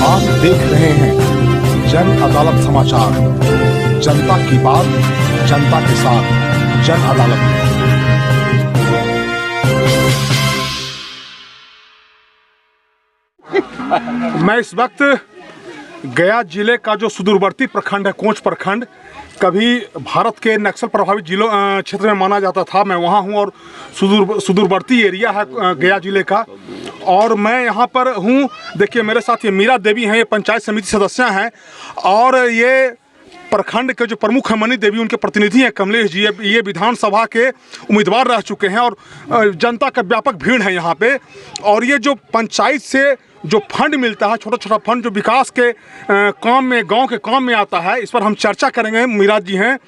आप देख रहे हैं जन अदालत समाचार। जनता की बात, जनता के साथ, जन अदालत। मैं इस वक्त गया जिले का जो सुदूरवर्ती प्रखंड है, कोंच प्रखंड, कभी भारत के नक्सल प्रभावित जिलों क्षेत्र में माना जाता था। मैं वहाँ हूँ और सुदूरवर्ती एरिया है गया जिले का, और मैं यहाँ पर हूँ। देखिए मेरे साथ ये मीरा देवी हैं, ये पंचायत समिति सदस्य हैं, और ये प्रखंड के जो प्रमुख हैं मनी देवी, उनके प्रतिनिधि हैं कमलेश जी। ये विधानसभा के उम्मीदवार रह चुके हैं और जनता का व्यापक भीड़ है यहाँ पे। और ये जो पंचायत से जो फंड मिलता है, छोटा छोटा फंड जो विकास के काम में, गांव के काम में आता है, इस पर हम चर्चा करेंगे। मीरा जी हैं,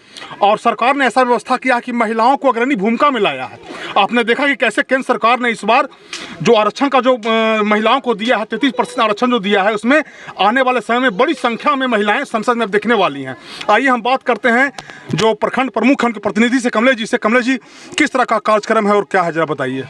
और सरकार ने ऐसा व्यवस्था किया कि महिलाओं को अग्रणी भूमिका में लाया है। आपने देखा कि कैसे केंद्र सरकार ने इस बार जो आरक्षण का जो महिलाओं को दिया है, 33% आरक्षण जो दिया है, उसमें आने वाले समय में बड़ी संख्या में महिलाएं संसद में देखने वाली हैं। आइए हम बात करते हैं जो प्रखंड प्रमुख हैं उनके प्रतिनिधि से, कमलेश जी से। कमलेश जी, किस तरह का कार्यक्रम है और क्या है, जरा बताइए।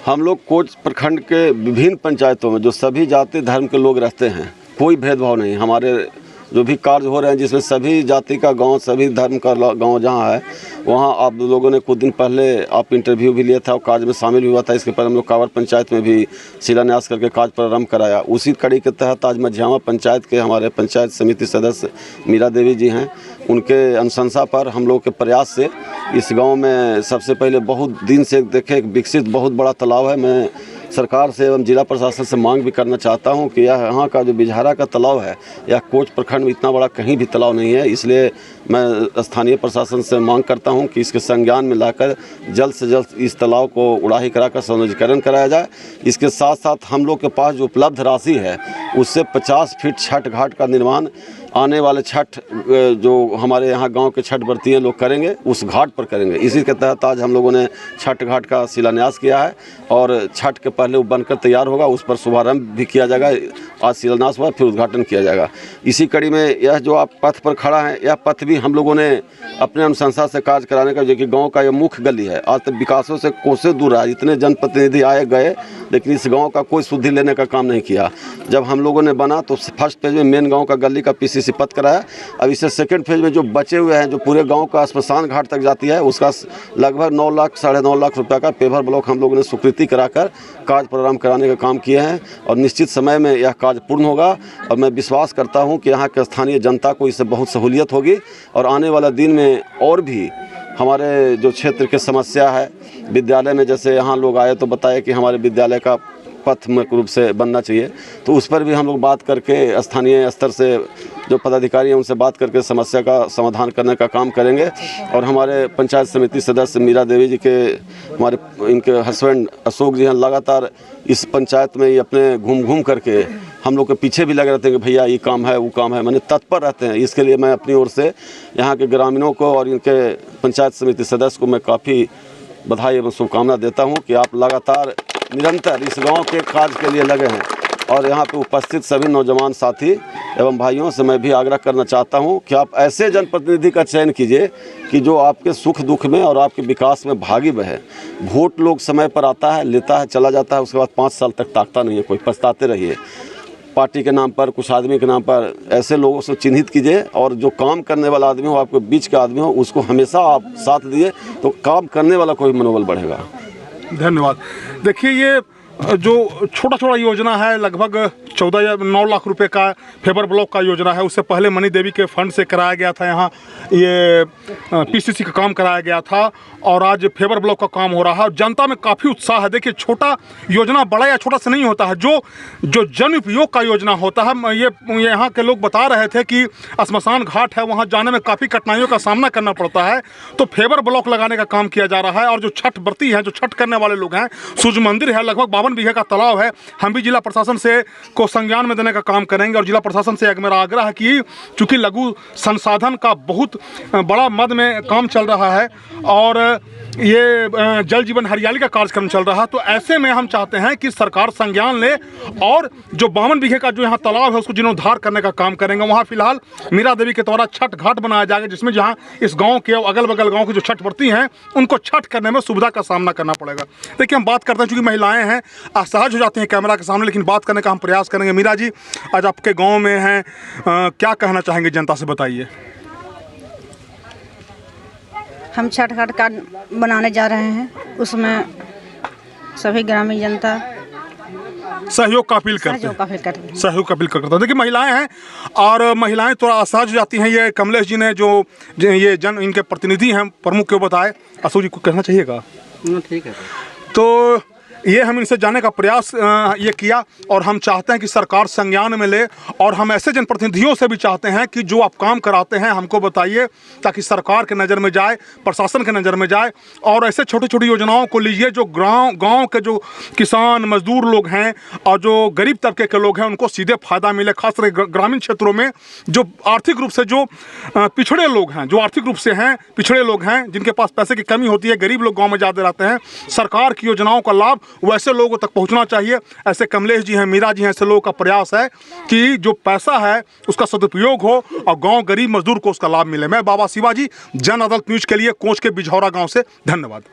हम लोग कोंच प्रखंड के विभिन्न पंचायतों में जो सभी जाति धर्म के लोग रहते हैं, कोई भेदभाव नहीं। हमारे जो भी कार्य हो रहे हैं जिसमें सभी जाति का गांव, सभी धर्म का गांव जहां है, वहां आप लोगों ने कुछ दिन पहले आप इंटरव्यू भी लिया था और कार्य में शामिल हुआ था। इसके पर हम लोग कांवर पंचायत में भी शिलान्यास करके कार्य प्रारंभ कराया। उसी कड़ी के तहत आज मझियामा पंचायत के हमारे पंचायत समिति सदस्य मीरा देवी जी हैं, उनके अनुशंसा पर हम लोग के प्रयास से इस गाँव में सबसे पहले बहुत दिन से देखे एक विकसित बहुत बड़ा तालाब है। मैं सरकार से एवं जिला प्रशासन से मांग भी करना चाहता हूं कि यह यहाँ का जो बिजहारा का तालाब है, यह कोंच प्रखंड में इतना बड़ा कहीं भी तालाब नहीं है। इसलिए मैं स्थानीय प्रशासन से मांग करता हूं कि इसके संज्ञान में लाकर जल्द से जल्द इस तालाब को उड़ाही कराकर सौंदर्यीकरण कराया जाए। इसके साथ साथ हम लोग के पास जो उपलब्ध राशि है उससे 50 फीट छठ घाट का निर्माण आने वाले छठ जो हमारे यहाँ गांव के छठ व्रती लोग करेंगे, उस घाट पर करेंगे। इसी के तहत आज हम लोगों ने छठ घाट का शिलान्यास किया है और छठ के पहले वो बनकर तैयार होगा, उस पर शुभारंभ भी किया जाएगा। आज शिलान्यास हुआ, फिर उद्घाटन किया जाएगा। इसी कड़ी में यह जो आप पथ पर खड़ा है, यह पथ भी हम लोगों ने अपने अनुशंसा से कार्य कराने का, जो कि गाँव का यह मुख्य गली है, आज तक विकासों से कोसों दूर है। इतने जनप्रतिनिधि आए गए, लेकिन इस गाँव का कोई शुद्धि लेने का काम नहीं किया। जब हम लोगों ने बना तो फर्स्ट फेज में मेन गाँव का गली का PCC पथ कराया। अब इससे सेकंड फेज में जो बचे हुए हैं, जो पूरे गांव का स्मशान घाट तक जाती है, उसका लगभग 9 लाख 9.5 लाख रुपए का पेवर ब्लॉक हम लोगों ने स्वीकृति कराकर कार्य प्रारंभ कराने का काम किए हैं और निश्चित समय में यह कार्य पूर्ण होगा। और मैं विश्वास करता हूं कि यहाँ के स्थानीय जनता को इससे बहुत सहूलियत होगी और आने वाला दिन में और भी हमारे जो क्षेत्र की समस्या है, विद्यालय में जैसे यहाँ लोग आए तो बताए कि हमारे विद्यालय का पथ मुख्य रूप से बनना चाहिए, तो उस पर भी हम लोग बात करके स्थानीय स्तर से जो पदाधिकारी हैं उनसे बात करके समस्या का समाधान करने का काम करेंगे। और हमारे पंचायत समिति सदस्य मीरा देवी जी के, हमारे इनके हस्बैंड अशोक जी हैं, लगातार इस पंचायत में ये अपने घूम करके हम लोग के पीछे भी लगे रहते हैं कि भैया ये काम है वो काम है, मैंने तत्पर रहते हैं। इसके लिए मैं अपनी ओर से यहाँ के ग्रामीणों को और इनके पंचायत समिति सदस्य को मैं काफ़ी बधाई एवं शुभकामना देता हूँ कि आप लगातार निरंतर इस गांव के कार्य के लिए लगे हैं। और यहाँ पे उपस्थित सभी नौजवान साथी एवं भाइयों से मैं भी आग्रह करना चाहता हूँ कि आप ऐसे जनप्रतिनिधि का चयन कीजिए कि जो आपके सुख दुख में और आपके विकास में भागी बहे। वोट लोग समय पर आता है, लेता है, चला जाता है, उसके बाद 5 साल तक ताकता नहीं है कोई। पछताते रहिए पार्टी के नाम पर, कुछ आदमी के नाम पर। ऐसे लोगों से चिन्हित कीजिए और जो काम करने वाला आदमी हो, आपके बीच का आदमी हो, उसको हमेशा आप साथ दिए तो काम करने वाला कोई मनोबल बढ़ेगा। धन्यवाद। देखिए ये जो छोटा योजना है, लगभग 14 या 9 लाख रुपए का फेबर ब्लॉक का योजना है। उससे पहले मनी देवी के फंड से कराया गया था, यहाँ ये PCC का काम कराया गया था और आज फेबर ब्लॉक का काम हो रहा है। जनता में काफ़ी उत्साह है। देखिए छोटा योजना बड़ा या छोटा से नहीं होता है, जो जन उपयोग का योजना होता है। ये यहाँ के लोग बता रहे थे कि स्मशान घाट है, वहाँ जाने में काफ़ी कठिनाइयों का सामना करना पड़ता है, तो फेबर ब्लॉक लगाने का काम किया जा रहा है। और जो छठ व्रती हैं, जो छठ करने वाले लोग हैं, सूर्य मंदिर है, लगभग 52 बीघे का तालाब है। हम भी जिला प्रशासन से को संज्ञान में देने का काम करेंगे। और जिला प्रशासन से मेरा आग्रह है कि चूँकि लघु संसाधन का बहुत बड़ा मद में काम चल रहा है और ये जल जीवन हरियाली का कार्यक्रम चल रहा है, तो ऐसे में हम चाहते हैं कि सरकार संज्ञान ले और जो 52 बीघे का जो यहाँ तालाब है उसको जीर्णोद्धार करने का काम करेंगे। वहाँ फिलहाल मीरा देवी के द्वारा छठ घाट बनाया जाएगा, जिसमें जहाँ इस गांव के अगल बगल गांव के जो छठ व्रती हैं उनको छठ करने में सुविधा का सामना करना पड़ेगा। देखिए हम बात करते हैं, चूँकि महिलाएँ हैं, असहज हो जाते हैं कैमरा के सामने, लेकिन बात करने का हम प्रयास करेंगे। मीरा जी, आज आपके गांव में हैं, क्या कहना चाहेंगे जनता से, बताइए। हम छठ घाट कार्ड बनाने जा रहे हैं, उसमें सभी ग्रामीण जनता सहयोग का अपील करते सहयोग का अपील करते हैं। सहयोग का अपील करते हैं। देखिए महिलाएं हैं और महिलाएं थोड़ा असहज हो जाती हैं। ये कमलेश जी ने जो ये इनके प्रतिनिधि हैं, प्रमुख को बताए। अशोक जी को कहना चाहिएगा। ठीक है। तो ये हम इनसे जानने का प्रयास ये किया और हम चाहते हैं कि सरकार संज्ञान में ले, और हम ऐसे जनप्रतिनिधियों से भी चाहते हैं कि जो आप काम कराते हैं हमको बताइए, ताकि सरकार के नज़र में जाए, प्रशासन के नज़र में जाए, और ऐसे छोटी छोटी योजनाओं को लीजिए जो गांव के जो किसान मजदूर लोग हैं और जो गरीब तबके के लोग हैं उनको सीधे फ़ायदा मिले। खासकर ग्रामीण क्षेत्रों में जो आर्थिक रूप से जो पिछड़े लोग हैं, जो आर्थिक रूप से हैं पिछड़े लोग हैं, जिनके पास पैसे की कमी होती है, गरीब लोग गाँव में ज़्यादा रहते हैं, सरकार की योजनाओं का लाभ वैसे लोगों तक पहुंचना चाहिए। ऐसे कमलेश जी हैं, मीरा जी हैं, ऐसे लोगों का प्रयास है कि जो पैसा है उसका सदुपयोग हो और गांव गरीब मजदूर को उसका लाभ मिले। मैं बाबा शिवाजी, जन अदालत न्यूज के लिए कोंच के बिझौरा गांव से, धन्यवाद।